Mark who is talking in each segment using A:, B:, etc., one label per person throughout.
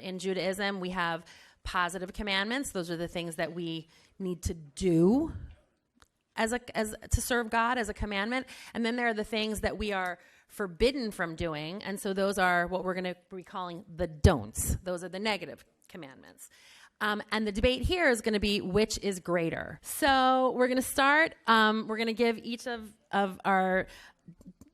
A: in Judaism, we have positive commandments. Those are the things that we need to do as to serve God as a commandment. And then there are the things that we are forbidden from doing. And so those are what we're going to be calling the don'ts. Those are the negative commandments. And the debate here is going to be which is greater. So we're going to start. We're going to give each of our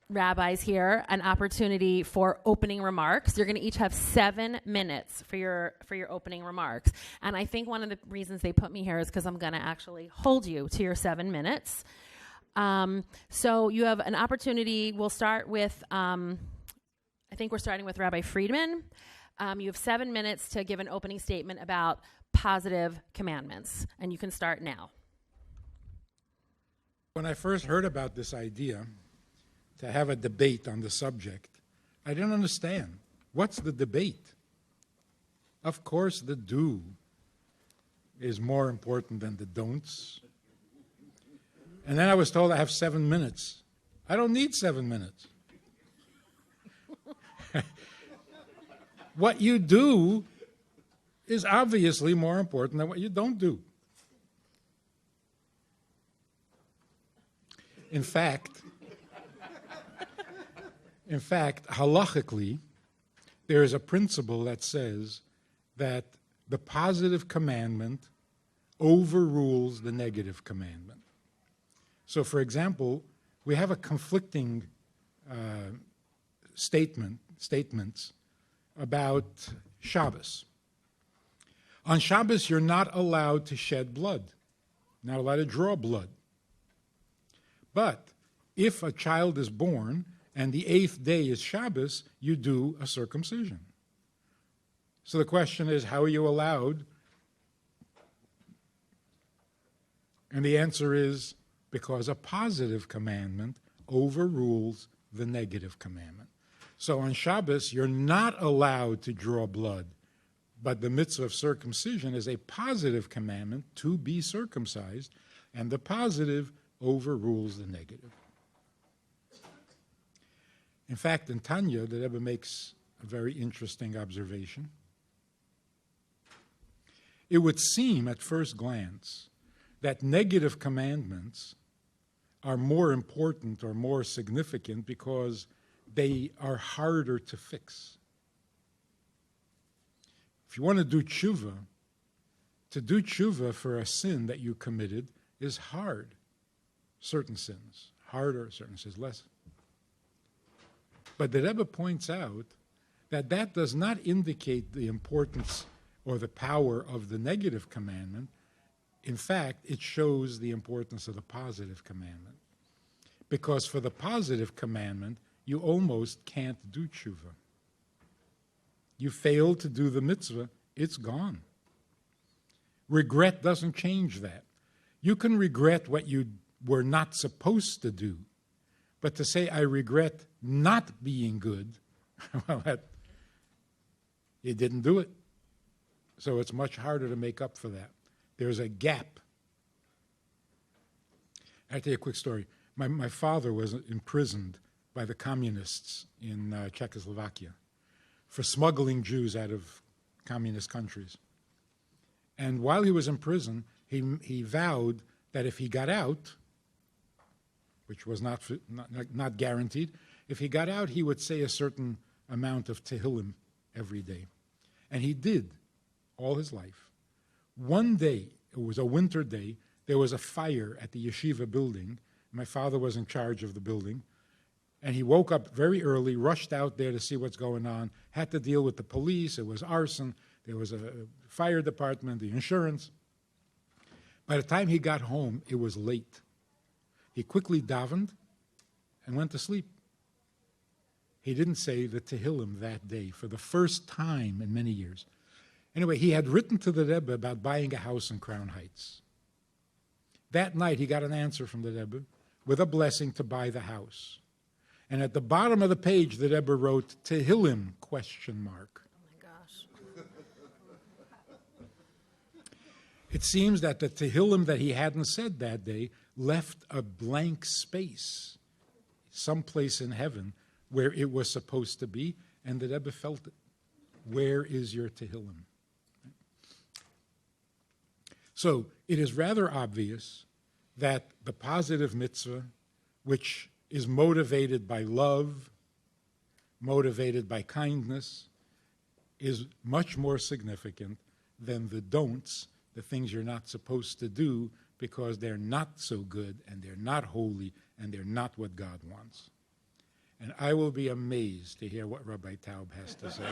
A: rabbis here an opportunity for opening remarks. You're going to each have 7 minutes for your opening remarks. And I think one of the reasons they put me here is because I'm going to actually hold you to your 7 minutes. So you have an opportunity. We'll start with, I think we're starting with Rabbi Friedman. You have 7 minutes to give an opening statement about positive commandments, and you can start now.
B: When I first heard about this idea to have a debate on the subject, I didn't understand. What's the debate? Of course, the do is more important than the don'ts. And then I was told I have 7 minutes. I don't need 7 minutes. What you do is obviously more important than what you don't do. In fact, halachically, there is a principle that says that the positive commandment overrules the negative commandment. So, for example, we have a conflicting statements about Shabbos. On Shabbos, you're not allowed to shed blood, not allowed to draw blood. But if a child is born and the 8th day is Shabbos, you do a circumcision. So the question is, how are you allowed? And the answer is, because a positive commandment overrules the negative commandment. So on Shabbos, you're not allowed to draw blood, but the mitzvah of circumcision is a positive commandment to be circumcised, and the positive overrules the negative. In fact, in Tanya, the Rebbe makes a very interesting observation. It would seem at first glance that negative commandments are more important or more significant because they are harder to fix. If you want to do tshuva for a sin that you committed is hard. Certain sins, harder, certain sins, less. But the Rebbe points out that that does not indicate the importance or the power of the negative commandment. In fact, it shows the importance of the positive commandment. Because for the positive commandment, you almost can't do tshuva. You fail to do the mitzvah, it's gone. Regret doesn't change that. You can regret what you were not supposed to do, but to say, I regret not being good, well, you didn't do it. So it's much harder to make up for that. There's a gap. I'll tell you a quick story. My father was imprisoned by the communists in Czechoslovakia for smuggling Jews out of communist countries. And while he was in prison, he vowed that if he got out, which was not guaranteed, if he got out, he would say a certain amount of Tehillim every day. And he did all his life. One day, it was a winter day, there was a fire at the yeshiva building. My father was in charge of the building. And he woke up very early, rushed out there to see what's going on, had to deal with the police, it was arson, there was a fire department, the insurance. By the time he got home, it was late. He quickly davened and went to sleep. He didn't say the Tehillim that day for the first time in many years. Anyway, he had written to the Rebbe about buying a house in Crown Heights. That night, he got an answer from the Rebbe with a blessing to buy the house. And at the bottom of the page, the Rebbe wrote, Tehillim, ? Oh, my
A: gosh.
B: It seems that the Tehillim that he hadn't said that day left a blank space, someplace in heaven where it was supposed to be, and the Rebbe felt it. Where is your Tehillim? So it is rather obvious that the positive mitzvah, which is motivated by love, motivated by kindness, is much more significant than the don'ts, the things you're not supposed to do because they're not so good and they're not holy and they're not what God wants. And I will be amazed to hear what Rabbi Taub has to say.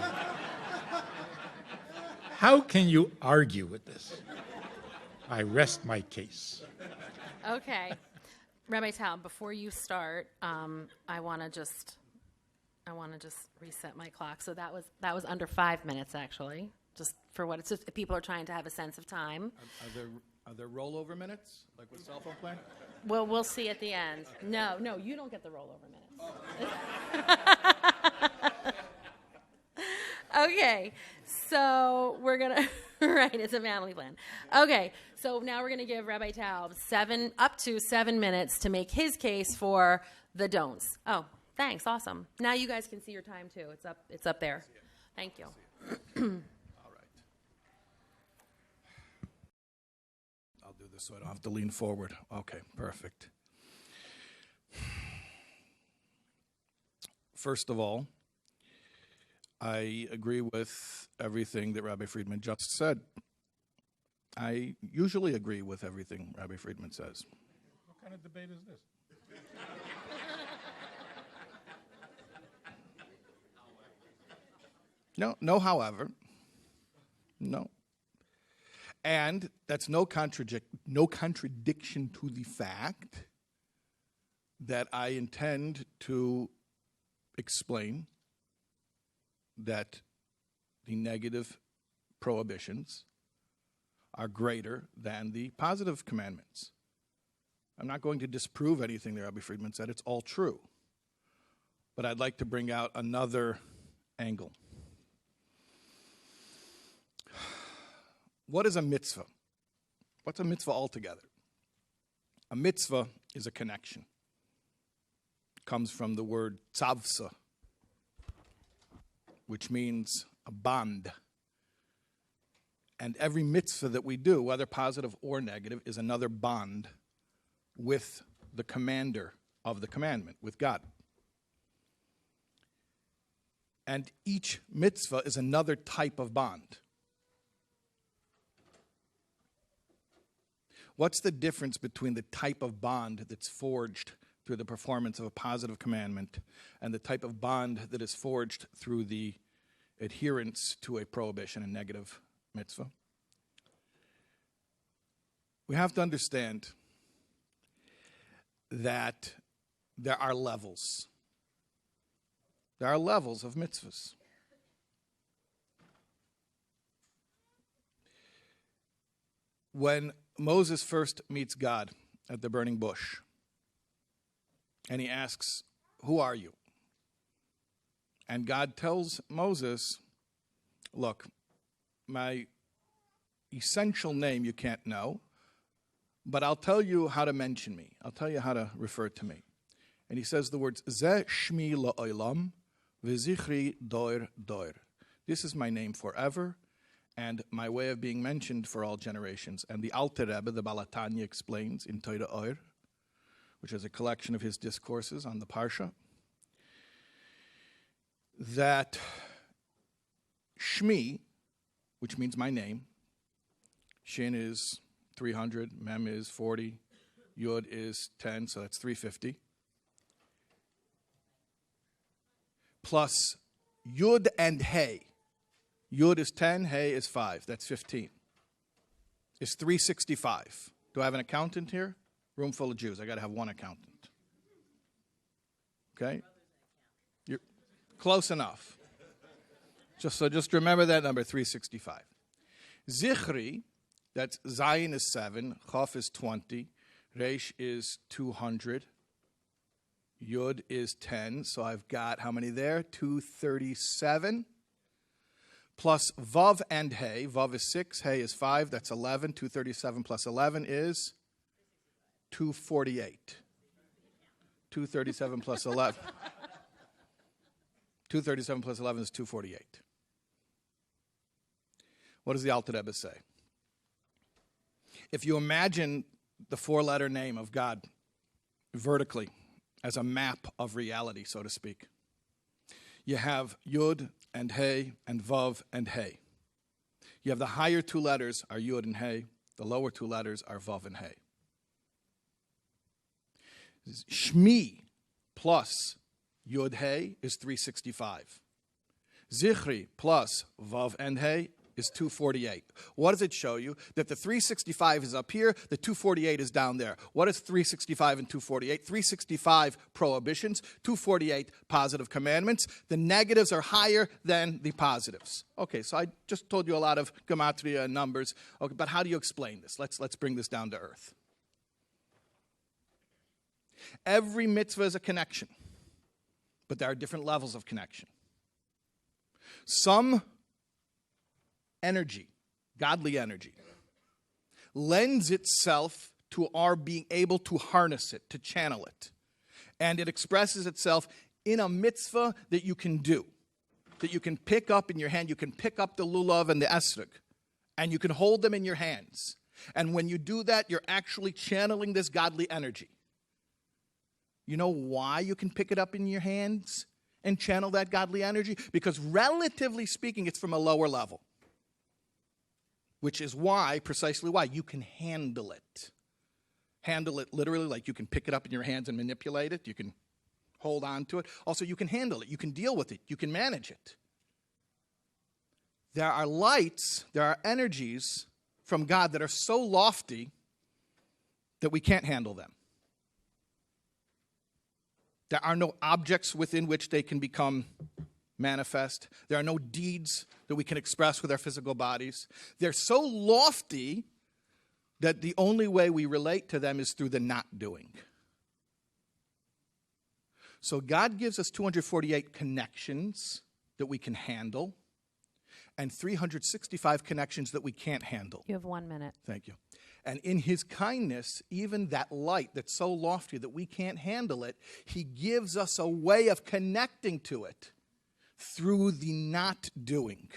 B: How can you argue with this? I rest my case.
A: Okay. Rabbi Taub, before you start, I want to just reset my clock. So that was under 5 minutes, actually, just for what it's just. People are trying to have a sense of time.
C: Are there rollover minutes, like with cell phone plan?
A: Well, we'll see at the end. No, you don't get the rollover minutes. Okay, so we're gonna right. It's a family plan. Okay, so now we're gonna give Rabbi Taub up to 7 minutes to make his case for the don'ts. Oh. Thanks, awesome. Now you guys can see your time too. It's up there. Thank you.
C: All right. I'll do this so I don't have to lean forward. Okay, perfect. First of all, I agree with everything that Rabbi Friedman just said. I usually agree with everything Rabbi Friedman says.
B: What kind of debate is this?
C: No, however. No. And that's no contradiction to the fact that I intend to explain that the negative prohibitions are greater than the positive commandments. I'm not going to disprove anything that Rabbi Friedman said. It's all true. But I'd like to bring out another angle. What is a mitzvah? What's a mitzvah altogether? A mitzvah is a connection. It comes from the word tzavsa, which means a bond. And every mitzvah that we do, whether positive or negative, is another bond with the commander of the commandment, with God. And each mitzvah is another type of bond. What's the difference between the type of bond that's forged through the performance of a positive commandment and the type of bond that is forged through the adherence to a prohibition, a negative mitzvah? We have to understand that there are levels. There are levels of mitzvahs. When Moses first meets God at the burning bush, and he asks, "Who are you?" And God tells Moses, "Look, my essential name you can't know, but I'll tell you how to mention me. I'll tell you how to refer to me." And he says the words, "Zeh shmi la'olam v'zichri doir doir." This is my name forever, and my way of being mentioned for all generations. And the Alter Rebbe, the Balatanya, explains in Torah Oir, which is a collection of his discourses on the Parsha, that Shmi, which means my name, Shin is 300, Mem is 40, Yud is 10, so that's 350, plus Yud and Hey. Yud is 10, Hey is 5. That's 15. It's 365. Do I have an accountant here? Room full of Jews. I got to have one accountant. Okay? You're close enough. Just remember that number, 365. Zichri, that's Zayin is 7, Chof is 20, Reish is 200, Yud is 10. So I've got how many there? 237. Plus Vav and Hey. Vav is 6, Hey is 5, that's 11. 237 plus 11 is 248. 237 plus 11. 237 plus 11 is 248. What does the Alter Rebbe say? If you imagine the four-letter name of God vertically as a map of reality, so to speak, you have Yud and Hey and Vav and Hey. You have the higher two letters are Yud and Hey. The lower two letters are Vav and Hey. Shmi plus Yud Hey is 365. Zichri plus Vav and Hey is 248. What does it show you? That the 365 is up here, the 248 is down there. What is 365 and 248? 365 prohibitions, 248 positive commandments. The negatives are higher than the positives. Okay, so I just told you a lot of gematria and numbers. Okay, but how do you explain this? Let's bring this down to earth. Every mitzvah is a connection, but there are different levels of connection. Some energy, godly energy, lends itself to our being able to harness it, to channel it. And it expresses itself in a mitzvah that you can do, that you can pick up in your hand. You can pick up the lulav and the esrog, and you can hold them in your hands. And when you do that, you're actually channeling this godly energy. You know why you can pick it up in your hands and channel that godly energy? Because relatively speaking, it's from a lower level. Which is why, precisely why, you can handle it. Handle it literally, like you can pick it up in your hands and manipulate it. You can hold on to it. Also, you can handle it. You can deal with it. You can manage it. There are lights, there are energies from God that are so lofty that we can't handle them. There are no objects within which they can become manifest. There are no deeds that we can express with our physical bodies. They're so lofty that the only way we relate to them is through the not doing. So God gives us 248 connections that we can handle and 365 connections that we can't handle.
A: You have 1 minute.
C: Thank you. And in his kindness, even that light that's so lofty that we can't handle it, he gives us a way of connecting to it through the not doing.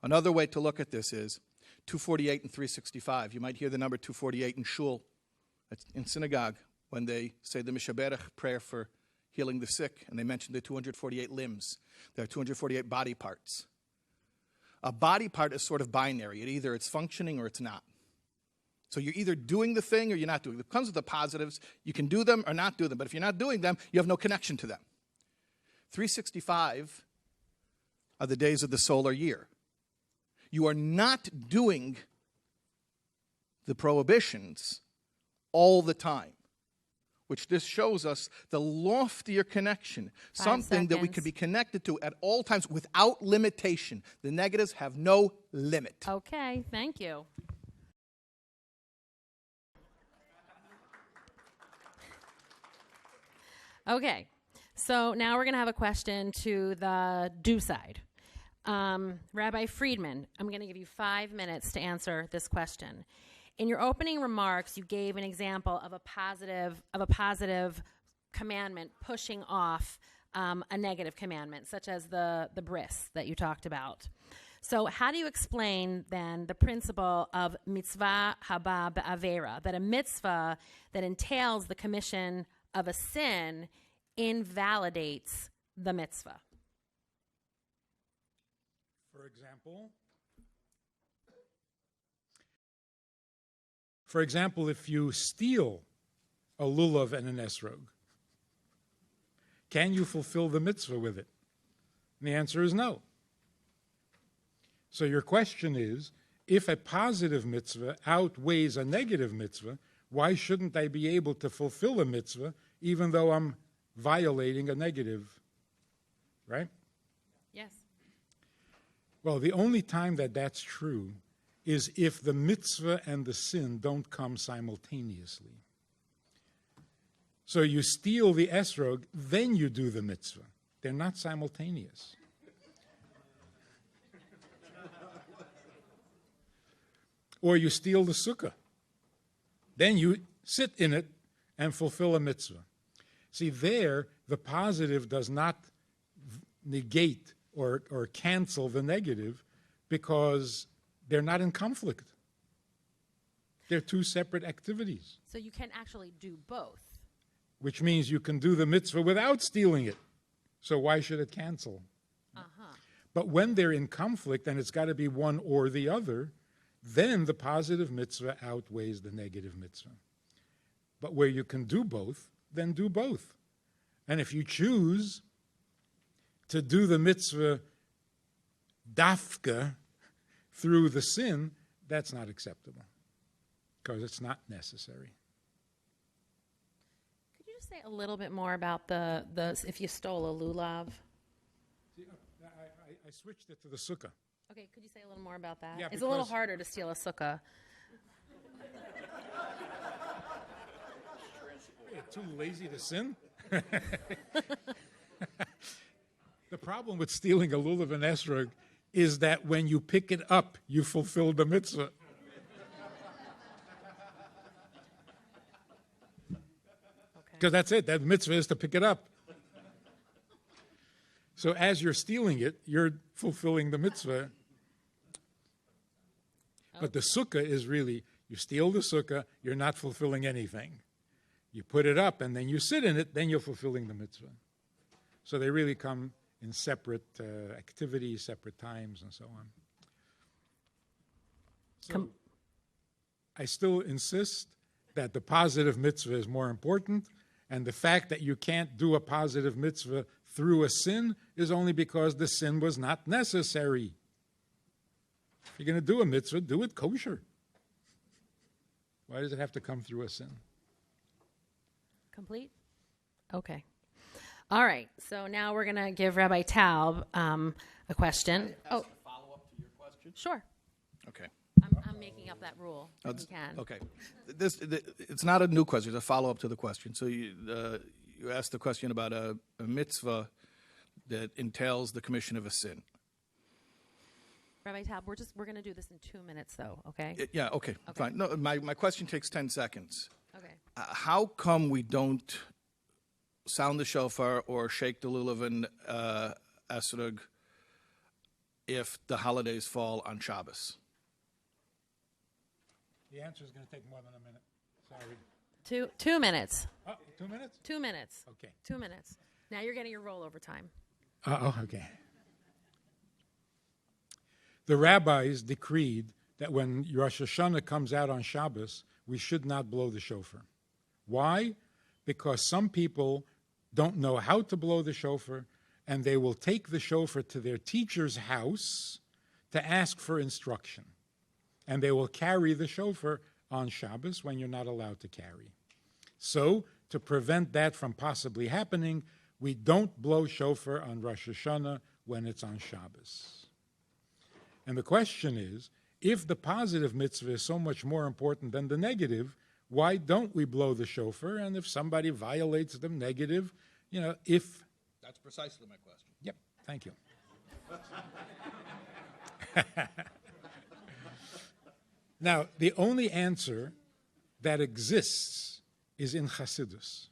C: Another way to look at this is 248 and 365. You might hear the number 248 in shul, in synagogue, when they say the Mishaberach prayer for healing the sick, and they mention the 248 limbs. There are 248 body parts. A body part is sort of binary. Either it's functioning or it's not. So you're either doing the thing or you're not doing it. It comes with the positives. You can do them or not do them. But if you're not doing them, you have no connection to them. 365 are the days of the solar year. You are not doing the prohibitions all the time, which this shows us the loftier connection, something that we could be connected to at all times without limitation. The negatives have no limit.
A: Okay, thank you. Okay, so now we're going to have a question to the do side. Rabbi Friedman, I'm going to give you 5 minutes to answer this question. In your opening remarks, you gave an example of a positive commandment pushing off a negative commandment, such as the bris that you talked about. So how do you explain, then, the principle of mitzvah haba be'avera, that a mitzvah that entails the commission of a sin invalidates the mitzvah?
B: For example, if you steal a lulav and an esrog, can you fulfill the mitzvah with it? And the answer is no. So your question is, if a positive mitzvah outweighs a negative mitzvah, why shouldn't I be able to fulfill a mitzvah even though I'm violating a negative, right?
A: Yes.
B: Well, the only time that that's true is if the mitzvah and the sin don't come simultaneously. So you steal the esrog, then you do the mitzvah. They're not simultaneous. Or you steal the sukkah. Then you sit in it and fulfill a mitzvah. See, there, the positive does not negate or cancel the negative, because they're not in conflict. They're two separate activities,
A: So you can actually do both.
B: which means you can do the mitzvah without stealing it. So why should it cancel? But when they're in conflict, and it's got to be one or the other, then the positive mitzvah outweighs the negative mitzvah. But where you can do both, then do both. And if you choose to do the mitzvah dafka through the sin, that's not acceptable because it's not necessary.
A: Could you just say a little bit more about the if you stole a lulav?
B: I switched it to the sukkah.
A: Okay, could you say a little more about that?
B: Yeah,
A: It's a little
B: because-
A: harder to steal a sukkah.
B: You're too lazy to sin? The problem with stealing a lulav and esrog is that when you pick it up, you fulfill the mitzvah. Because that's it. That mitzvah is to pick it up. So as you're stealing it, you're fulfilling the mitzvah. But the sukkah is really, you steal the sukkah, you're not fulfilling anything. You put it up and then you sit in it, then you're fulfilling the mitzvah. So they really come in separate activities, separate times, and so on. So I still insist that the positive mitzvah is more important, and the fact that you can't do a positive mitzvah through a sin is only because the sin was not necessary. If you're going to do a mitzvah, do it kosher. Why does it have to come through a sin?
A: Complete? Okay. All right. So now we're going to give Rabbi Taub a question. Oh,
C: Follow up to your question?
A: sure.
C: Okay.
A: I'm making up that rule. If you can.
C: Okay. It's not a new question. It's a follow-up to the question. So you asked the question about a mitzvah that entails the commission of a sin.
A: Rabbi Taub, we're going to do this in 2 minutes, though. Okay.
C: Yeah, okay, fine. No, my question takes 10 seconds.
A: Okay.
C: How come we don't sound the shofar or shake the lulav and esrog if the holidays fall on Shabbos?
B: The answer is going to take more than a minute. Sorry.
A: 2 minutes.
B: Oh, 2 minutes?
A: 2 minutes.
B: Okay.
A: 2 minutes. Now you're getting your rollover time.
B: Okay. The rabbis decreed that when Rosh Hashanah comes out on Shabbos, we should not blow the shofar. Why? Because some people don't know how to blow the shofar, and they will take the shofar to their teacher's house to ask for instruction. And they will carry the shofar on Shabbos when you're not allowed to carry. So, to prevent that from possibly happening, we don't blow shofar on Rosh Hashanah when it's on Shabbos. And the question is, if the positive mitzvah is so much more important than the negative, why don't we blow the shofar? And if somebody violates the negative, if...
C: That's precisely my question.
B: Yep, thank you. Now, the only answer that exists is in Chassidus.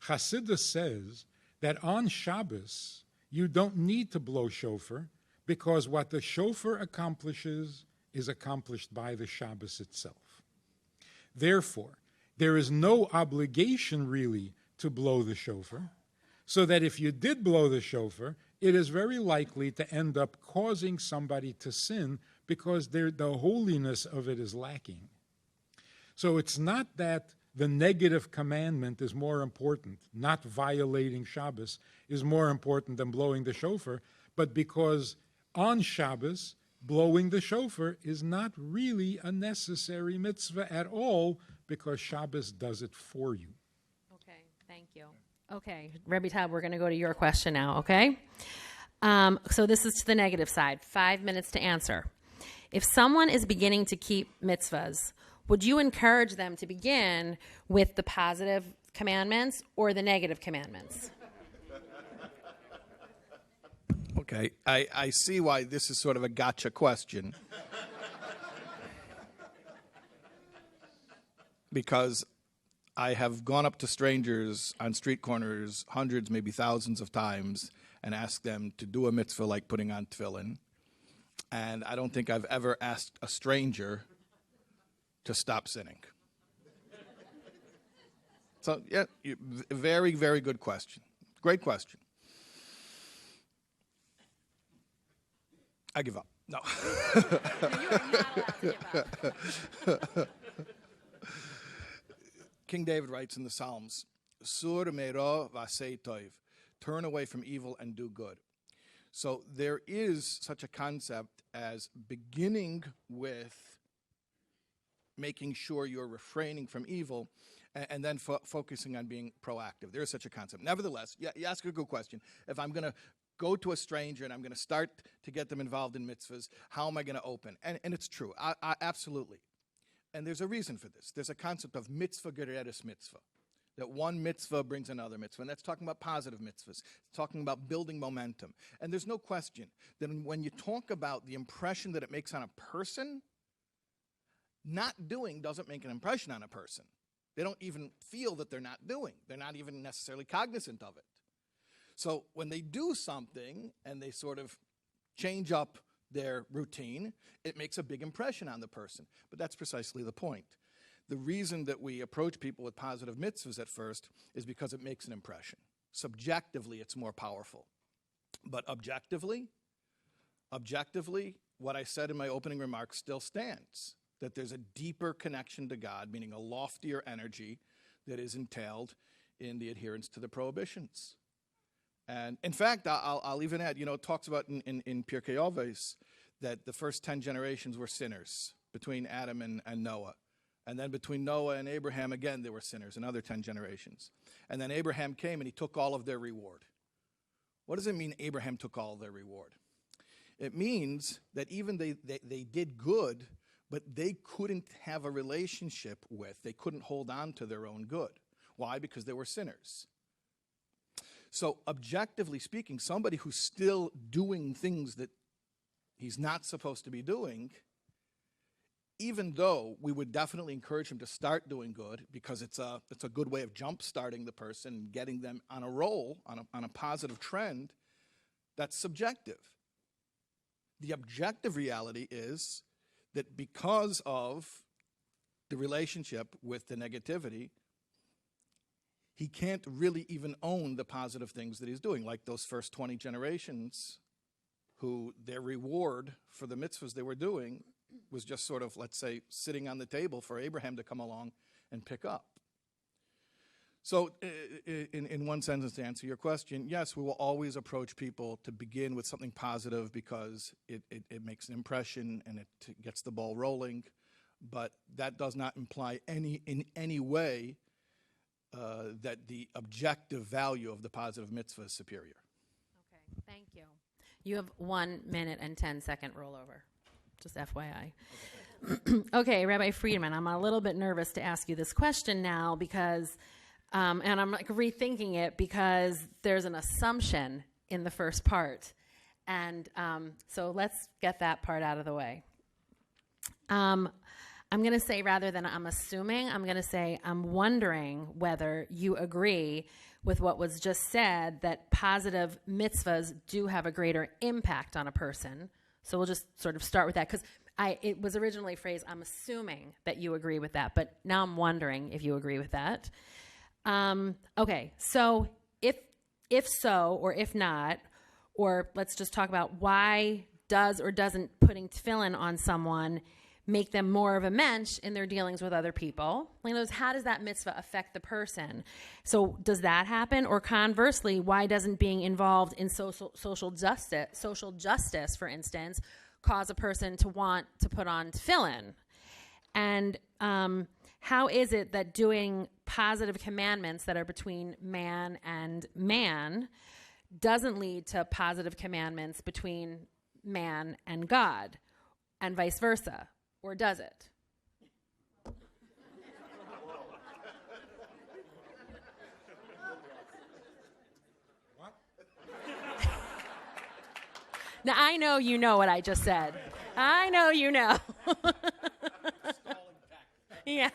B: Chassidus says that on Shabbos, you don't need to blow shofar because what the shofar accomplishes is accomplished by the Shabbos itself. Therefore, there is no obligation really to blow the shofar, so that if you did blow the shofar, it is very likely to end up causing somebody to sin because the holiness of it is lacking. So it's not that the negative commandment is more important, not violating Shabbos is more important than blowing the shofar, but because on Shabbos, blowing the shofar is not really a necessary mitzvah at all because Shabbos does it for you.
A: Okay, thank you. Okay, Rabbi Taub, we're going to go to your question now, okay? So this is to the negative side. 5 minutes to answer. If someone is beginning to keep mitzvahs, would you encourage them to begin with the positive commandments or the negative commandments?
C: Okay, I see why this is sort of a gotcha question. Because I have gone up to strangers on street corners hundreds, maybe thousands of times and asked them to do a mitzvah like putting on tefillin. And I don't think I've ever asked a stranger to stop sinning. So, yeah, very, very good question. Great question. I give up. No.
A: You are not allowed to give up.
C: King David writes in the Psalms, Sur me'ro v'asei toiv, turn away from evil and do good. So there is such a concept as beginning with making sure you're refraining from evil and then focusing on being proactive. There is such a concept. Nevertheless, you ask a good question. If I'm going to go to a stranger and I'm going to start to get them involved in mitzvahs, how am I going to open? And it's true. I absolutely. And there's a reason for this. There's a concept of mitzvah geredes mitzvah, that one mitzvah brings another mitzvah. And that's talking about positive mitzvahs. It's talking about building momentum. And there's no question that when you talk about the impression that it makes on a person, not doing doesn't make an impression on a person. They don't even feel that they're not doing. They're not even necessarily cognizant of it. So when they do something and they sort of change up their routine, it makes a big impression on the person. But that's precisely the point. The reason that we approach people with positive mitzvahs at first is because it makes an impression. Subjectively, it's more powerful. But objectively, what I said in my opening remarks still stands, that there's a deeper connection to God, meaning a loftier energy that is entailed in the adherence to the prohibitions. And in fact, I'll even add, it talks about in Pirkei Avos that the first 10 generations were sinners between Adam and Noah. And then between Noah and Abraham, again, there were sinners, another 10 generations. And then Abraham came and he took all of their reward. What does it mean Abraham took all of their reward? It means that even they did good, but they couldn't have a relationship with, they couldn't hold on to their own good. Why? Because they were sinners. So objectively speaking, somebody who's still doing things that he's not supposed to be doing, even though we would definitely encourage him to start doing good because it's a good way of jump-starting the person, getting them on a roll, on a positive trend, that's subjective. The objective reality is that because of the relationship with the negativity, he can't really even own the positive things that he's doing, like those first 20 generations who their reward for the mitzvahs they were doing was just sort of, let's say, sitting on the table for Abraham to come along and pick up. So in one sentence, to answer your question, yes, we will always approach people to begin with something positive because it makes an impression and it gets the ball rolling, but that does not imply in any way that the objective value of the positive mitzvah is superior.
A: Okay, thank you. You have 1 minute and 10-second rollover, just FYI. Okay, Rabbi Friedman, I'm a little bit nervous to ask you this question now because, and I'm like rethinking it because there's an assumption in the first part. And so let's get that part out of the way. I'm going to say, rather than I'm assuming, I'm going to say I'm wondering whether you agree with what was just said, that positive mitzvahs do have a greater impact on a person. So we'll just sort of start with that, because it was originally phrased, I'm assuming that you agree with that, but now I'm wondering if you agree with that. Okay, so if so, or if not, or let's just talk about why does or doesn't putting tefillin on someone make them more of a mensch in their dealings with other people? How does that mitzvah affect the person? So does that happen? Or conversely, why doesn't being involved in social justice, for instance, cause a person to want to put on tefillin? And how is it that doing positive commandments that are between man and man doesn't lead to positive commandments between man and God, and vice versa? Or does it?
B: What?
A: Now, I know you know what I just said. I know you know. Yeah.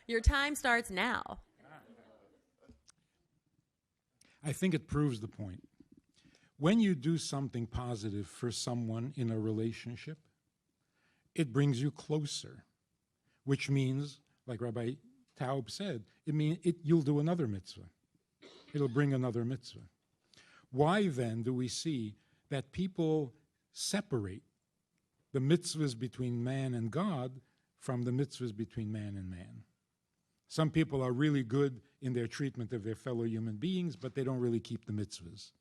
A: Your time starts now.
B: I think it proves the point. when you do something positive for someone in a relationship, it brings you closer, which means, like Rabbi Taub said, you'll do another mitzvah. It'll bring another mitzvah. Why then do we see that people separate the mitzvahs between man and God from the mitzvahs between man and man? Some people are really good in their treatment of their fellow human beings, but they don't really keep the mitzvahs.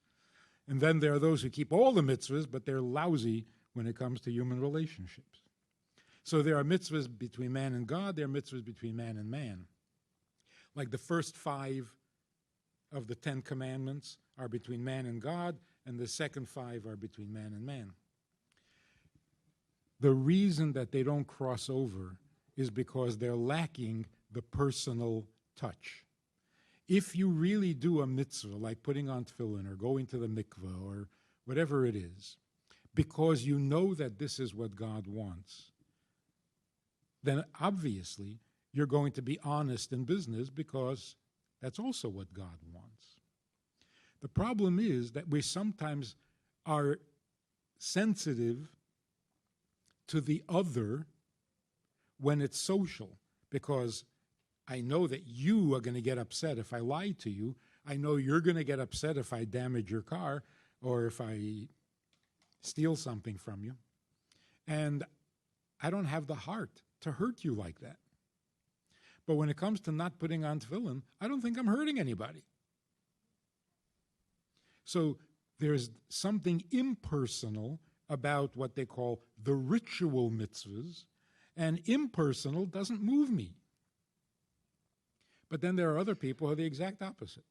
B: And then there are those who keep all the mitzvahs, but they're lousy when it comes to human relationships. So there are mitzvahs between man and God, there are mitzvahs between man and man. Like the first 5 of the 10 commandments are between man and God, and the second 5 are between man and man. The reason that they don't cross over is because they're lacking the personal touch. If you really do a mitzvah, like putting on tefillin or going to the mikveh or whatever it is, because you know that this is what God wants, then obviously you're going to be honest in business because that's also what God wants. The problem is that we sometimes are sensitive to the other when it's social, because I know that you are going to get upset if I lie to you. I know you're going to get upset if I damage your car or if I steal something from you. And I don't have the heart to hurt you like that. But when it comes to not putting on tefillin, I don't think I'm hurting anybody. So there's something impersonal about what they call the ritual mitzvahs, and impersonal doesn't move me. But then there are other people who are the exact opposite.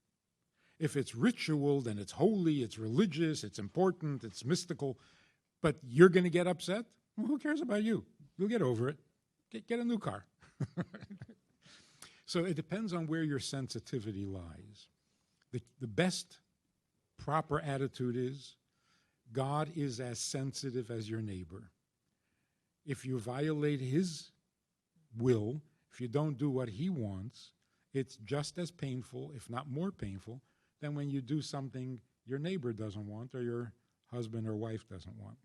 B: If it's ritual, then it's holy, it's religious, it's important, it's mystical, but you're going to get upset? Well, who cares about you? You'll get over it. Get a new car. So it depends on where your sensitivity lies. The best proper attitude is, God is as sensitive as your neighbor. If you violate his will, if you don't do what he wants, it's just as painful, if not more painful, than when you do something your neighbor doesn't want or your husband or wife doesn't want.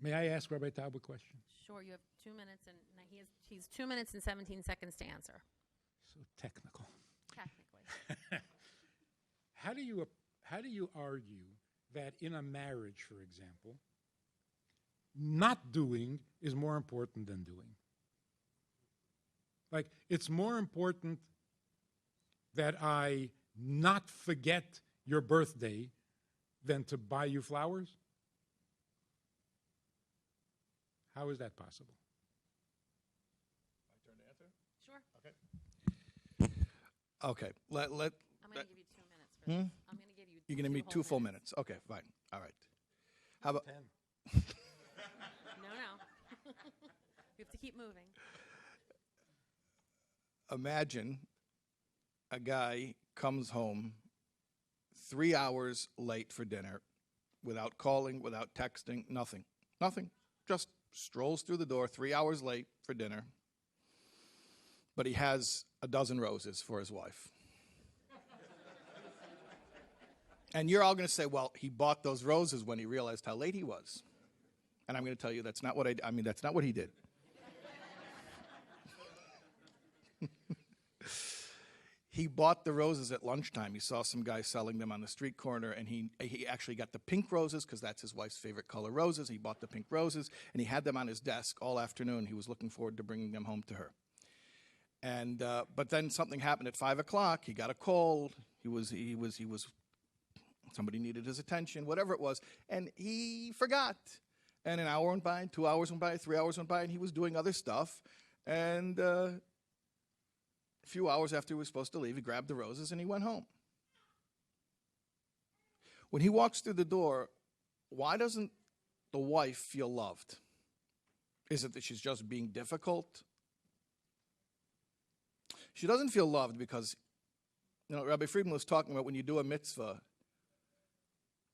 B: May I ask Rabbi Taub a question?
A: Sure, you have 2 minutes, and he's 2 minutes and 17 seconds to answer.
B: So technical.
A: Technically.
B: How do you argue that in a marriage, for example, not doing is more important than doing? Like, it's more important that I not forget your birthday than to buy you flowers? How is that possible?
C: My turn to answer?
A: Sure.
C: Okay.
A: I'm going to give you 2 minutes for this. I'm going to give you
C: You're going to need 2 full minutes. Okay, fine. All right. How about
B: 10.
A: No. We have to keep moving.
C: Imagine a guy comes home 3 hours late for dinner without calling, without texting, nothing. Just strolls through the door 3 hours late for dinner, but he has a dozen roses for his wife. And you're all going to say, well, he bought those roses when he realized how late he was. And I'm going to tell you that's not what that's not what he did. He bought the roses at lunchtime. He saw some guy selling them on the street corner, and he actually got the pink roses because that's his wife's favorite color, roses. He bought the pink roses, and he had them on his desk all afternoon. He was looking forward to bringing them home to her. And but then something happened at 5 o'clock. He got a call. Somebody needed his attention, whatever it was, and he forgot. And an hour went by, 2 hours went by, 3 hours went by, and he was doing other stuff. And a few hours after he was supposed to leave, he grabbed the roses and he went home. When he walks through the door, why doesn't the wife feel loved? Is it that she's just being difficult? She doesn't feel loved because, Rabbi Friedman was talking about when you do a mitzvah,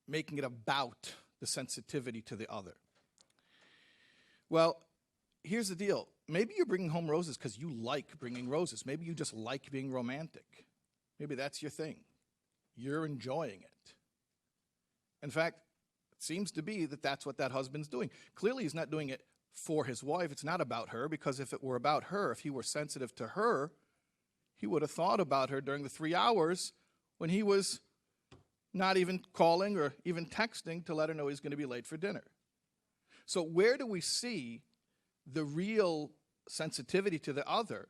C: making it about the sensitivity to the other. Well, here's the deal. Maybe you're bringing home roses because you like bringing roses. Maybe you just like being romantic. Maybe that's your thing. You're enjoying it. In fact, it seems to be that that's what that husband's doing. Clearly, he's not doing it for his wife. It's not about her, because if it were about her, if he were sensitive to her, he would have thought about her during the 3 hours when he was not even calling or even texting to let her know he's going to be late for dinner. So where do we see the real sensitivity to the other?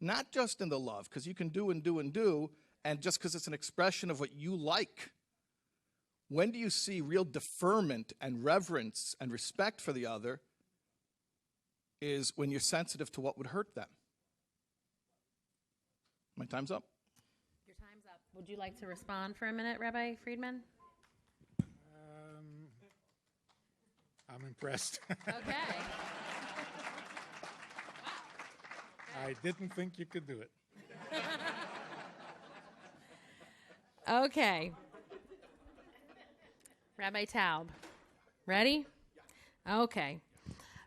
C: Not just in the love, because you can do and do and do, and just because it's an expression of what you like. When do you see real deferment and reverence and respect for the other is when you're sensitive to what would hurt them. My time's up.
A: Your time's up. Would you like to respond for a minute, Rabbi Friedman?
B: I'm impressed.
A: Okay.
B: I didn't think you could do it.
A: Okay. Rabbi Taub, ready? Okay.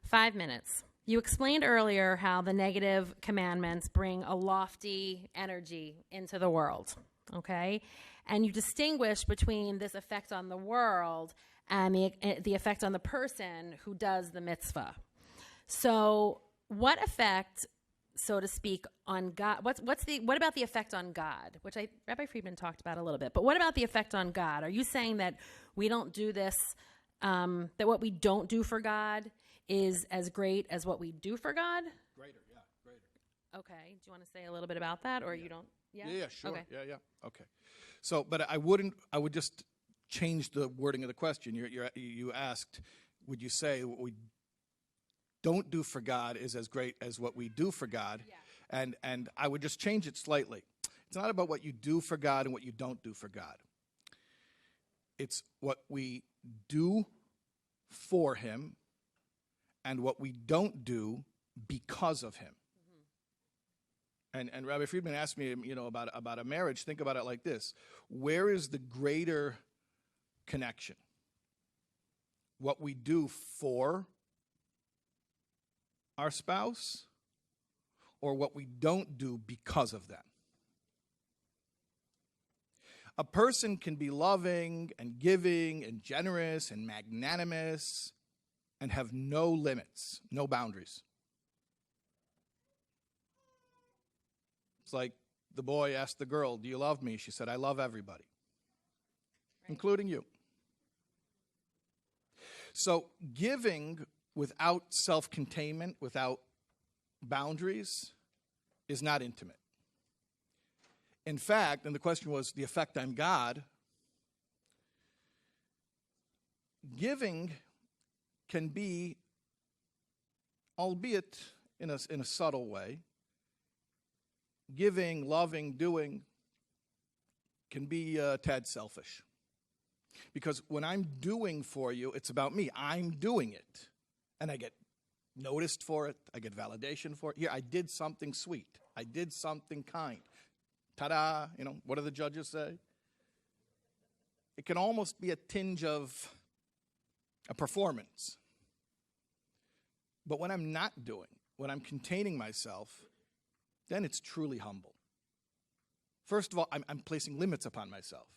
A: 5 minutes. You explained earlier how the negative commandments bring a lofty energy into the world, okay? And you distinguish between this effect on the world and the effect on the person who does the mitzvah. So what effect, so to speak, on God? What about the effect on God, which Rabbi Friedman talked about a little bit, but what about the effect on God? Are you saying that we don't do this, that what we don't do for God is as great as what we do for God?
C: Greater, yeah, greater.
A: Okay. Do you want to say a little bit about that, or you don't?
C: Yeah, sure.
A: Okay.
C: Yeah. Okay. So, but I would just change the wording of the question. You asked, would you say what we don't do for God is as great as what we do for God? Yeah. And I would just change it slightly. It's not about what you do for God and what you don't do for God. It's what we do for Him and what we don't do because of Him. Mm-hmm. And Rabbi Friedman asked me, about a marriage. Think about it like this: where is the greater connection? What we do for our spouse, or what we don't do because of them? A person can be loving and giving and generous and magnanimous and have no limits, no boundaries. It's like the boy asked the girl, "Do you love me?" She said, "I love everybody, including you." So giving without self-containment, without boundaries, is not intimate. In fact, and the question was the effect on God, giving can be, albeit in a subtle way, giving, loving, doing, can be a tad selfish. Because when I'm doing for you, it's about me. I'm doing it. And I get noticed for it. I get validation for it. Here, I did something sweet. I did something kind. Ta-da! What do the judges say? It can almost be a tinge of a performance. But when I'm not doing, when I'm containing myself, then it's truly humble. First of all, I'm placing limits upon myself.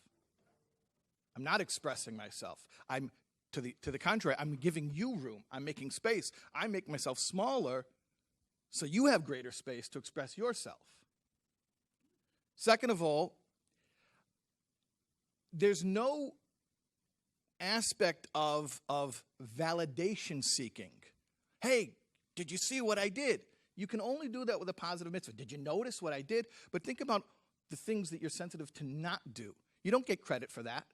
C: I'm not expressing myself. To the contrary, I'm giving you room. I'm making space. I make myself smaller so you have greater space to express yourself. Second of all, there's no aspect of validation seeking. Hey, did you see what I did? You can only do that with a positive mitzvah. Did you notice what I did? But think about the things that you're sensitive to not do. You don't get credit for that.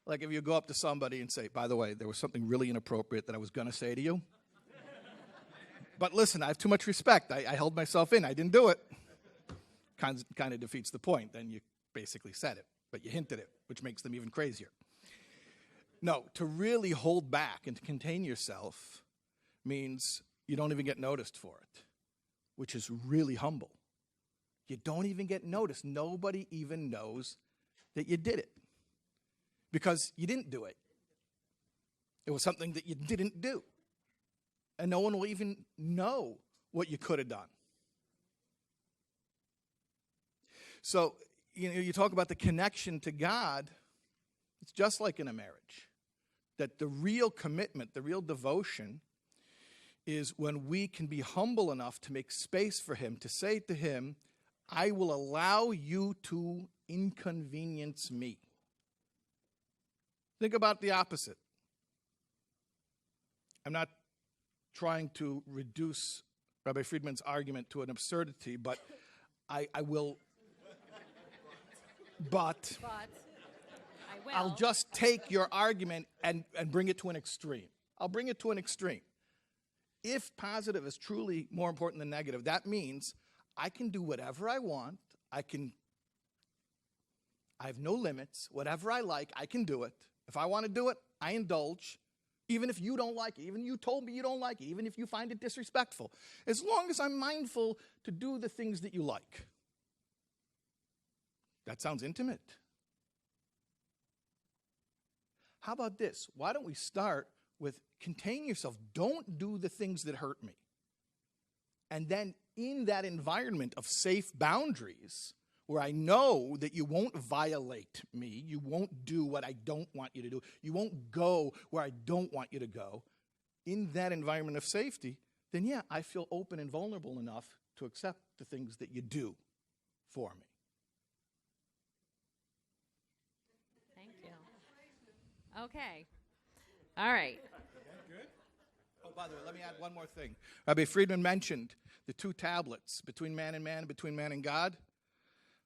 C: Like if you go up to somebody and say, "By the way, there was something really inappropriate that I was going to say to you. But listen, I have too much respect. I held myself in. I didn't do it." Kind of defeats the point. Then you basically said it, but you hinted it, which makes them even crazier. No, to really hold back and to contain yourself means you don't even get noticed for it, which is really humble. You don't even get noticed. Nobody even knows that you did it because you didn't do it. It was something that you didn't do. And no one will even know what you could have done. So, you talk about the connection to God. It's just like in a marriage, that the real commitment, the real devotion is when we can be humble enough to make space for him, to say to him, I will allow you to inconvenience me. Think about the opposite. I'm not trying to reduce Rabbi Friedman's argument to an absurdity, but I will. But
A: I will.
C: I'll just take your argument and bring it to an extreme. I'll bring it to an extreme. If positive is truly more important than negative, that means I can do whatever I want. I have no limits. Whatever I like, I can do it. If I want to do it, I indulge. Even if you don't like it, even you told me you don't like it, even if you find it disrespectful. As long as I'm mindful to do the things that you like. That sounds intimate. How about this? Why don't we start with contain yourself. Don't do the things that hurt me. And then in that environment of safe boundaries, where I know that you won't violate me, you won't do what I don't want you to do, you won't go where I don't want you to go, in that environment of safety, then yeah, I feel open and vulnerable enough to accept the things that you do for me.
A: Thank you. Okay. All right.
C: Oh, by the way, let me add one more thing. Rabbi Friedman mentioned the two tablets between man and between man and God.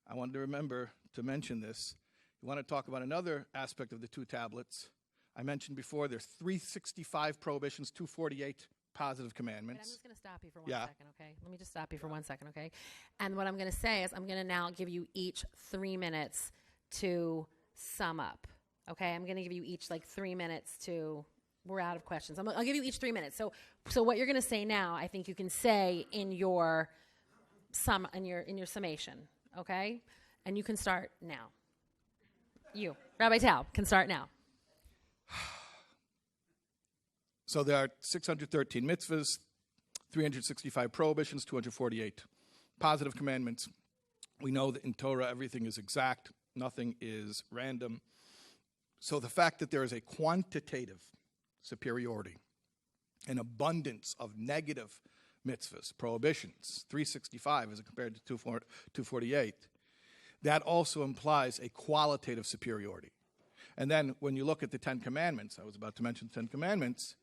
C: I wanted to remember to mention this. You want to talk about another aspect of the two tablets. I mentioned before there's 365 prohibitions, 248 positive commandments.
A: Wait, I'm just going to stop you for 1 second, okay? Let me just stop you for 1 second, okay? And what I'm going to say is I'm going to now give you each 3 minutes to sum up, okay? I'm going to give you each like 3 minutes to... We're out of questions. I'll give you each 3 minutes. So what you're going to say now, I think you can say in your summation, okay? And you can start now. You, Rabbi Taub, can start now.
C: So there are 613 mitzvahs, 365 prohibitions, 248 positive commandments. We know that in Torah everything is exact, nothing is random. So the fact that there is a quantitative superiority, an abundance of negative mitzvahs, prohibitions, 365 as compared to 248, that also implies a qualitative superiority. And then when you look at the 10 Commandments, I was about to mention the 10 Commandments,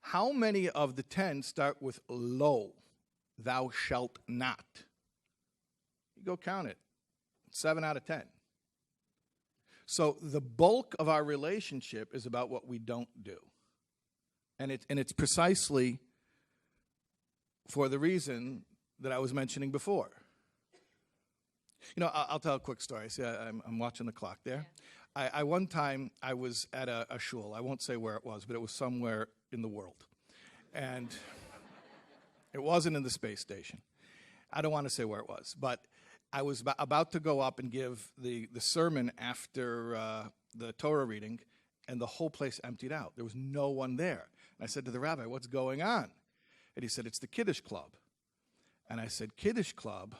C: how many of the 10 start with lo, thou shalt not? You go count it, 7 out of 10. So the bulk of our relationship is about what we don't do. And it's precisely for the reason that I was mentioning before. You know, I'll tell a quick story. See, I'm watching the clock there. Yeah. One time, I was at a shul. I won't say where it was, but it was somewhere in the world. And it wasn't in the space station. I don't want to say where it was, but I was about to go up and give the sermon after the Torah reading, and the whole place emptied out. There was no one there. And I said to the rabbi, what's going on? And he said, it's the Kiddush Club. And I said, Kiddush Club?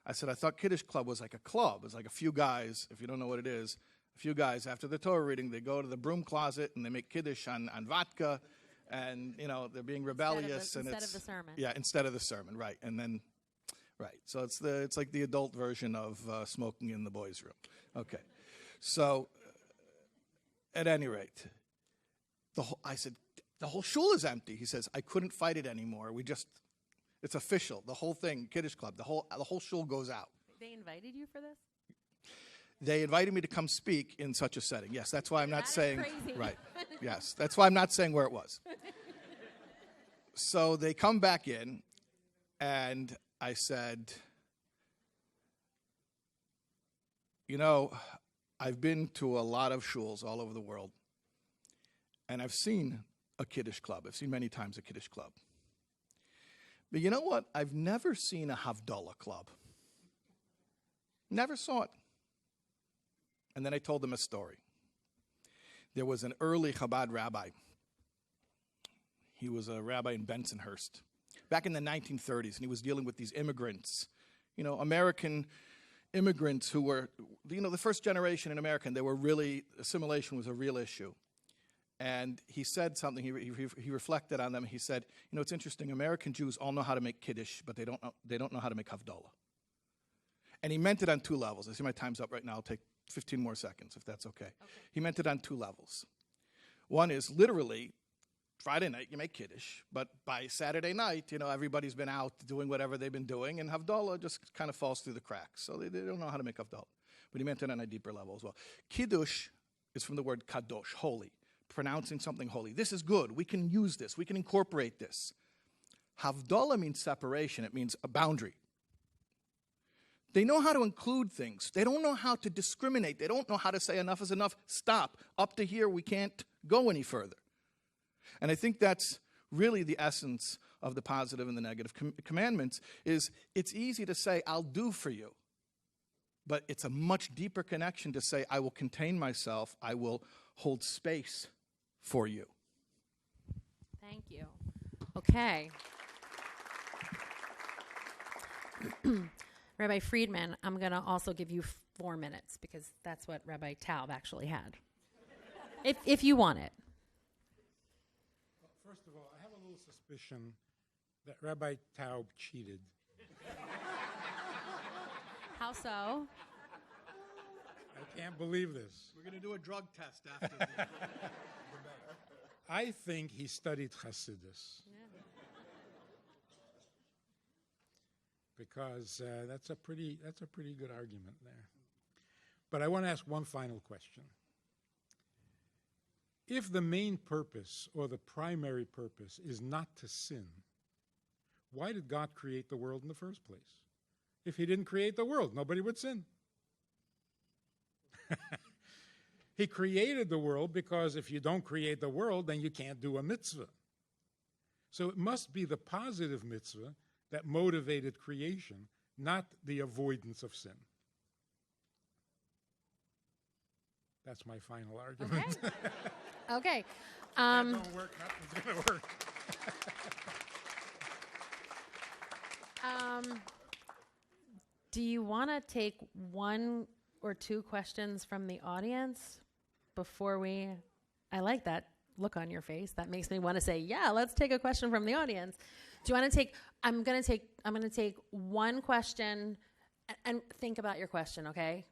C: I said, I thought Kiddush Club was like a club. It's like a few guys, if you don't know what it is, a few guys, after the Torah reading, they go to the broom closet and they make Kiddush on vodka, and, you know, they're being rebellious.
A: Instead of the sermon.
C: Yeah, instead of the sermon, right. And then... Right, so it's like the adult version of smoking in the boys' room. Okay, so at any rate, I said, the whole shul is empty. He says, I couldn't fight it anymore. It's official. The whole thing, Kiddush Club, the whole shul goes out.
A: They invited you for this?
C: They invited me to come speak in such a setting. Yes, that's why I'm not saying.
A: Crazy.
C: Right. Yes, that's why I'm not saying where it was. So they come back in, and I said, you know, I've been to a lot of shuls all over the world, and I've seen a Kiddush Club. I've seen many times a Kiddush Club. But you know what? I've never seen a Havdalah Club. Never saw it. And then I told them a story. There was an early Chabad rabbi. He was a rabbi in Bensonhurst back in the 1930s, and he was dealing with these immigrants, you know, American immigrants who were, the first generation in America, and they were really, assimilation was a real issue. And he said something, he reflected on them. He said, it's interesting, American Jews all know how to make Kiddush, but they don't know how to make Havdalah. And he meant it on two levels. I see my time's up right now. I'll take 15 more seconds, if that's okay. He meant it on two levels. One is literally, Friday night you make Kiddush, but by Saturday night, everybody's been out doing whatever they've been doing, and Havdalah just kind of falls through the cracks. So they don't know how to make Havdalah. But he meant it on a deeper level as well. Kiddush is from the word kadosh, holy, pronouncing something holy. This is good. We can use this. We can incorporate this. Havdalah means separation. It means a boundary. They know how to include things. They don't know how to discriminate. They don't know how to say enough is enough. Stop. Up to here, we can't go any further. And I think that's really the essence of the positive and the negative commandments is it's easy to say, I'll do for you. But it's a much deeper connection to say, I will contain myself. I will hold space for you.
A: Thank you. Okay. Rabbi Friedman, I'm going to also give you 4 minutes because that's what Rabbi Taub actually had. if you want it.
B: Well, first of all, I have a little suspicion that Rabbi Taub cheated.
A: How so?
B: I can't believe this.
C: We're going to do a drug test after the debate.
B: I think he studied Chassidus.
A: Yeah.
B: Because that's a pretty good argument there. But I want to ask one final question. If the main purpose or the primary purpose is not to sin, why did God create the world in the first place? If he didn't create the world, nobody would sin. He created the world because if you don't create the world, then you can't do a mitzvah. So it must be the positive mitzvah that motivated creation, not the avoidance of sin. That's my final argument.
A: Okay. Okay.
B: That don't work, nothing's going to work.
A: Do you want to take 1 or 2 questions from the audience before we... I like that look on your face. That makes me want to say, yeah, let's take a question from the audience. Do you want to take... I'm going to take 1 question and think about your question, okay?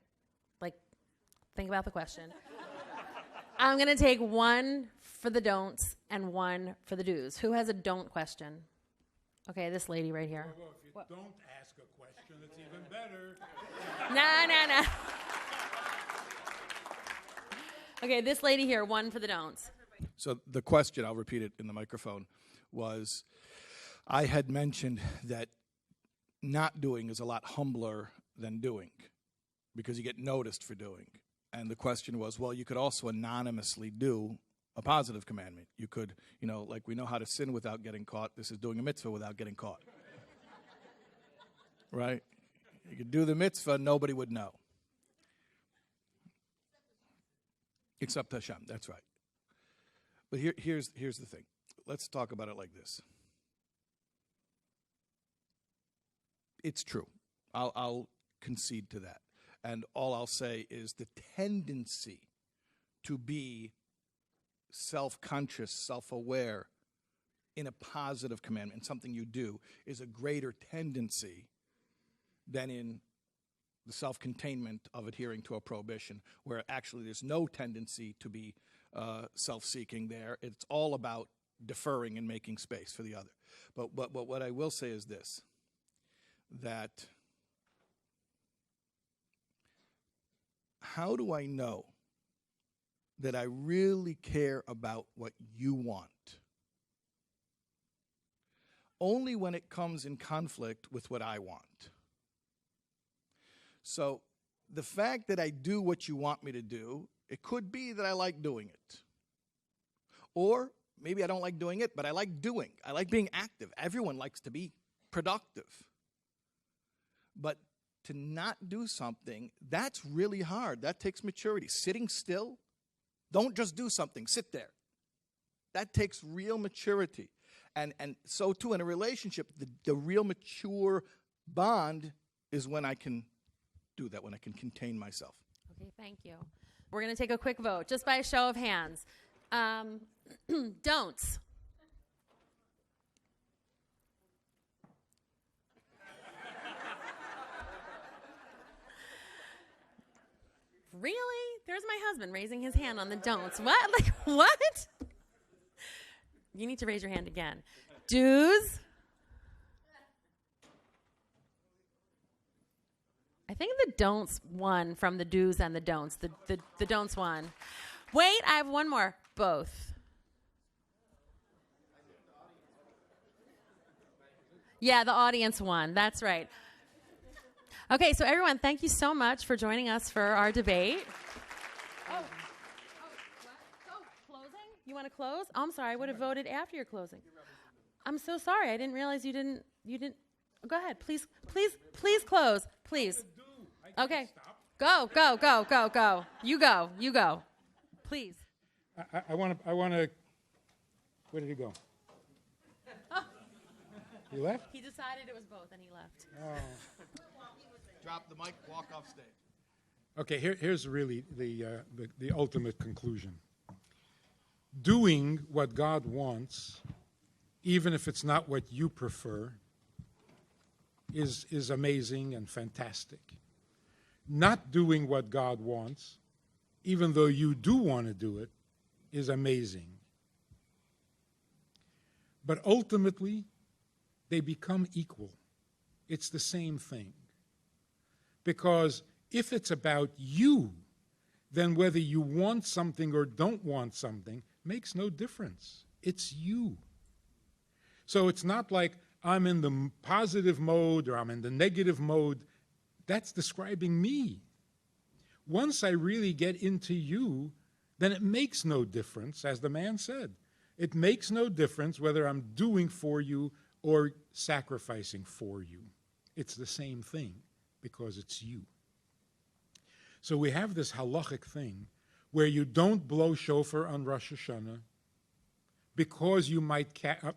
A: Like, think about the question. I'm going to take 1 for the don'ts and 1 for the do's. Who has a don't question? Okay, this lady right here.
B: Well, if you don't ask a question, it's even better.
A: No. Okay, this lady here, 1 for the don'ts.
C: So the question, I'll repeat it in the microphone, was I had mentioned that not doing is a lot humbler than doing because you get noticed for doing. And the question was, well, you could also anonymously do a positive commandment. You could, like we know how to sin without getting caught. This is doing a mitzvah without getting caught. Right? You could do the mitzvah, nobody would know. Except Hashem, that's right. But here's the thing. Let's talk about it like this. It's true. I'll concede to that. And all I'll say is the tendency to be self-conscious, self-aware in a positive commandment, something you do, is a greater tendency than in the self-containment of adhering to a prohibition, where actually there's no tendency to be self-seeking there. It's all about deferring and making space for the other. But what I will say is this, that how do I know that I really care about what you want? Only when it comes in conflict with what I want. So the fact that I do what you want me to do, it could be that I like doing it. Or maybe I don't like doing it, but I like doing. I like being active. Everyone likes to be productive. But to not do something, that's really hard. That takes maturity. Sitting still, don't just do something. Sit there. That takes real maturity. And so too in a relationship, the real mature bond is when I can do that, when I can contain myself.
A: Okay, thank you. We're going to take a quick vote, just by a show of hands. Don'ts. Really? There's my husband raising his hand on the don'ts. What? Like, what? You need to raise your hand again. Do's. I think the don'ts won from the do's and the don'ts. The don'ts won. Wait, I have one more. Both. Yeah, the audience won. That's right. Okay, so everyone, thank you so much for joining us for our debate. What? Oh, closing? You want to close? Oh, I'm sorry. I would have voted after your closing. I'm so sorry. I didn't realize you didn't. Go ahead. Please close. Please. Okay. Go. You go. Please.
B: I want to. Where did he go?
A: Oh.
B: He left?
A: He decided it was both, and he left.
B: Oh.
C: Drop the mic, walk off stage.
B: Okay, here's really the ultimate conclusion. Doing what God wants, even if it's not what you prefer, is amazing and fantastic. Not doing what God wants, even though you do want to do it, is amazing. But ultimately, they become equal. It's the same thing. Because if it's about you, then whether you want something or don't want something makes no difference. It's you. So it's not like I'm in the positive mode or I'm in the negative mode. That's describing me. Once I really get into you, then it makes no difference, as the man said. It makes no difference whether I'm doing for you or sacrificing for you. It's the same thing, because it's you. So we have this halachic thing where you don't blow shofar on Rosh Hashanah because you might,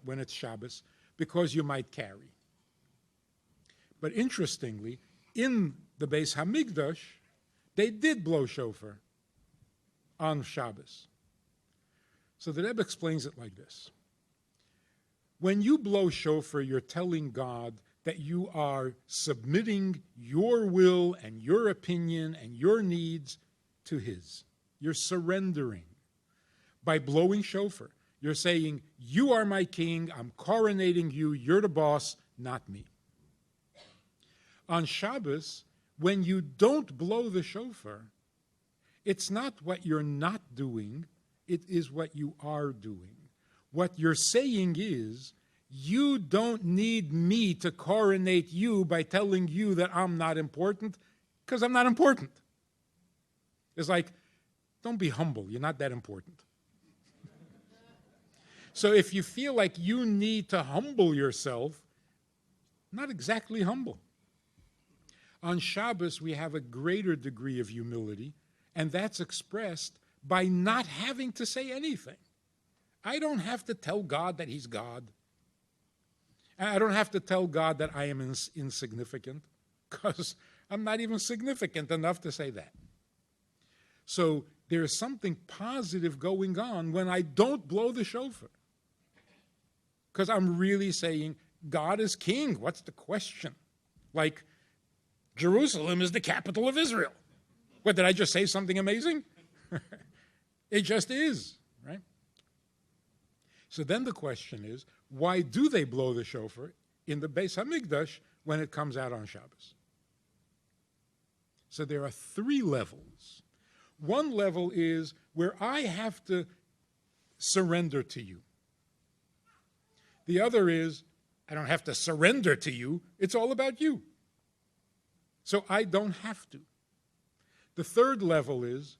B: when it's Shabbos, because you might carry. But interestingly, in the Beis Hamikdash, they did blow shofar on Shabbos. So the Rebbe explains it like this. When you blow shofar, you're telling God that you are submitting your will and your opinion and your needs to His. You're surrendering. By blowing shofar, you're saying, you are my king, I'm coronating you, you're the boss, not me. On Shabbos, when you don't blow the shofar, it's not what you're not doing, it is what you are doing. What you're saying is, you don't need me to coronate you by telling you that I'm not important, because I'm not important. It's like, don't be humble. You're not that important. So if you feel like you need to humble yourself, not exactly humble. On Shabbos, we have a greater degree of humility, and that's expressed by not having to say anything. I don't have to tell God that He's God. I don't have to tell God that I am insignificant, because I'm not even significant enough to say that. So there is something positive going on when I don't blow the shofar, because I'm really saying, God is king. What's the question? Like, Jerusalem is the capital of Israel. What, did I just say something amazing? It just is, right? So then the question is, why do they blow the shofar in the Beis Hamikdash when it comes out on Shabbos? So there are three levels. One level is where I have to surrender to you. The other is, I don't have to surrender to you, it's all about you. So I don't have to. The third level is,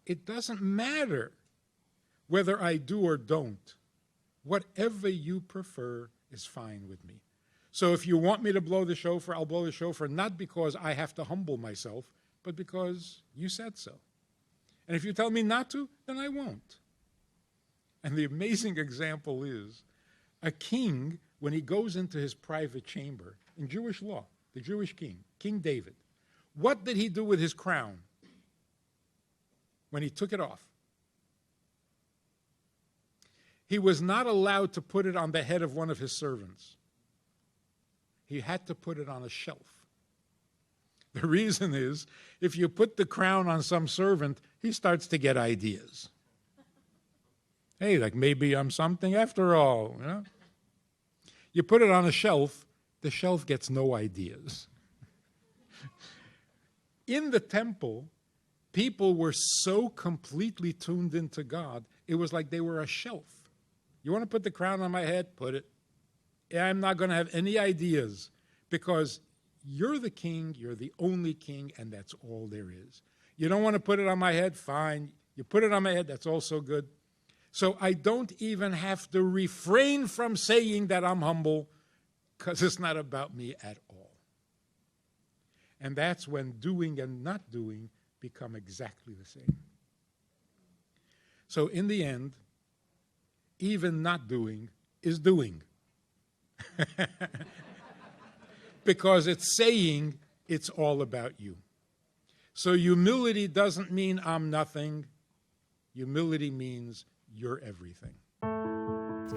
B: it doesn't matter whether I do or don't. Whatever you prefer is fine with me. So if you want me to blow the shofar, I'll blow the shofar, not because I have to humble myself, but because you said so. And if you tell me not to, then I won't. And the amazing example is, a king, when he goes into his private chamber, in Jewish law, the Jewish king, King David, what did he do with his crown when he took it off? He was not allowed to put it on the head of one of his servants. He had to put it on a shelf. The reason is, if you put the crown on some servant, he starts to get ideas. Hey, like maybe I'm something after all. You know? You put it on a shelf, the shelf gets no ideas. In the temple, people were so completely tuned into God, it was like they were a shelf. You want to put the crown on my head? Put it. I'm not going to have any ideas because you're the king, you're the only king, and that's all there is. You don't want to put it on my head? Fine. You put it on my head, that's also good. So I don't even have to refrain from saying that I'm humble because it's not about me at all. And that's when doing and not doing become exactly the same. So in the end, even not doing is doing. Because it's saying it's all about you. So humility doesn't mean I'm nothing. Humility means you're everything.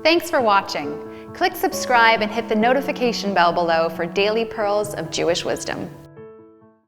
D: Thanks for watching. Click subscribe and hit the notification bell below for daily pearls of Jewish wisdom.